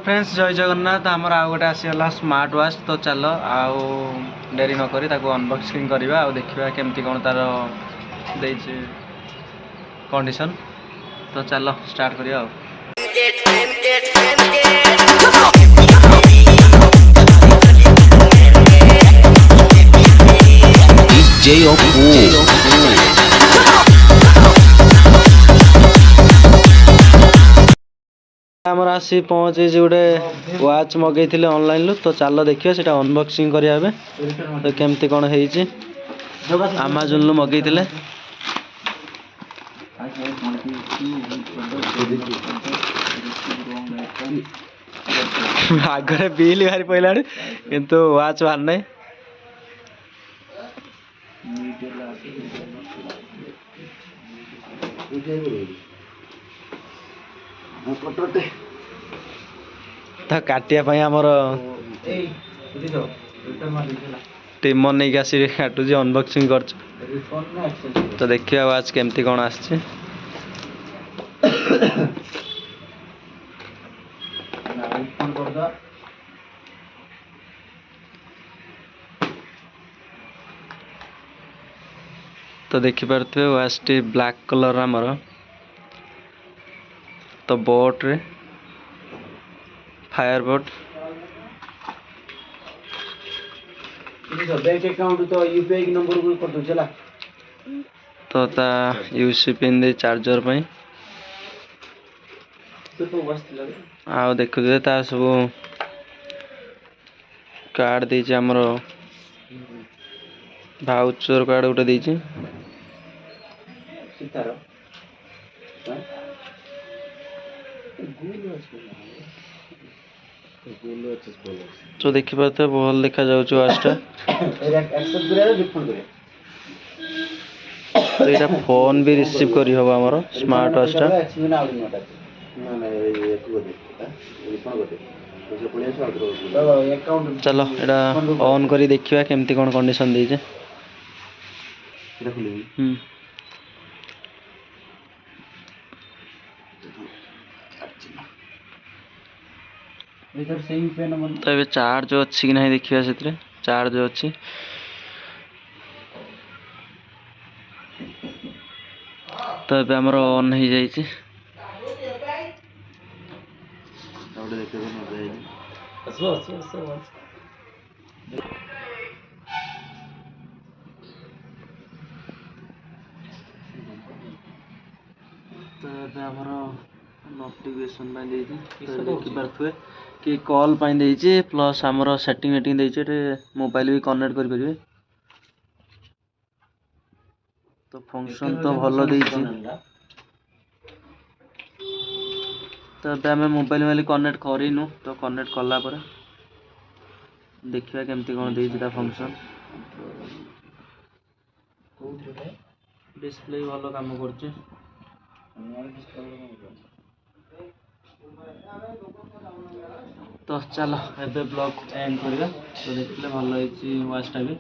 Friends जय जगन्नाथ आमर आउ गोटे आसीगला स्मार्ट वाच तो चल आउ डेरी नक अनबॉक्सिंग करवा आ देखा केमती कौन तार कंडीशन तो चल स्टार्ट करिया आमर आसी पहुँचे गोटे वाच मगेई ऑनलाइन तो चल देखिए से अनबॉक्सिंग करिया तो केमती कौन है अमेजन लु मगेई आगे बिल बाहरी पड़ा किंतु वाच बाहर ना तो काटिया आमर टीमर नहीं आसी काटू अनबॉक्सिंग कर तो देखिए वाच केमती कौन आसछि तो देखिपे वाच टी ब्लैक कलर आमर तो बोट रे फायर बोट बैंक अकाउंट तो यूपीआई नंबर को कर दो चला तो ता यूसी पिन दे चार्जर पई आ देखु ता सब कार्ड दे हमर भाउचर कार्ड उठे दे तो देखी पाते भल देखा जाउछ वाचटा तो ये फोन भी रिसीव करी हबो हमर स्मार्ट वाचटा चलो एटा ऑन करी देखिया केमती कोन कंडीशन दै छै तो ये चार्ज अच्छी कि नहीं देखिए से चार्ज अच्छी तो ये आमर ऑन हो जाइए तो आमर नोटिफिकेशन देखिपे कि कॉल पाई प्लस आमर सेटिंग वेटिंग देते मोबाइल भी कनेक्ट करें तो फंक्शन तो भल देछि तो अब आम मोबाइल वाली कनेक्ट करूँ तो कनेक्ट कला पर देखिए केमती कौन देता फंक्शन डिस्प्ले भल काम कर तो चलो एबे ब्लॉग एंड करवा तो देखले भल होइछि वाचटा भी।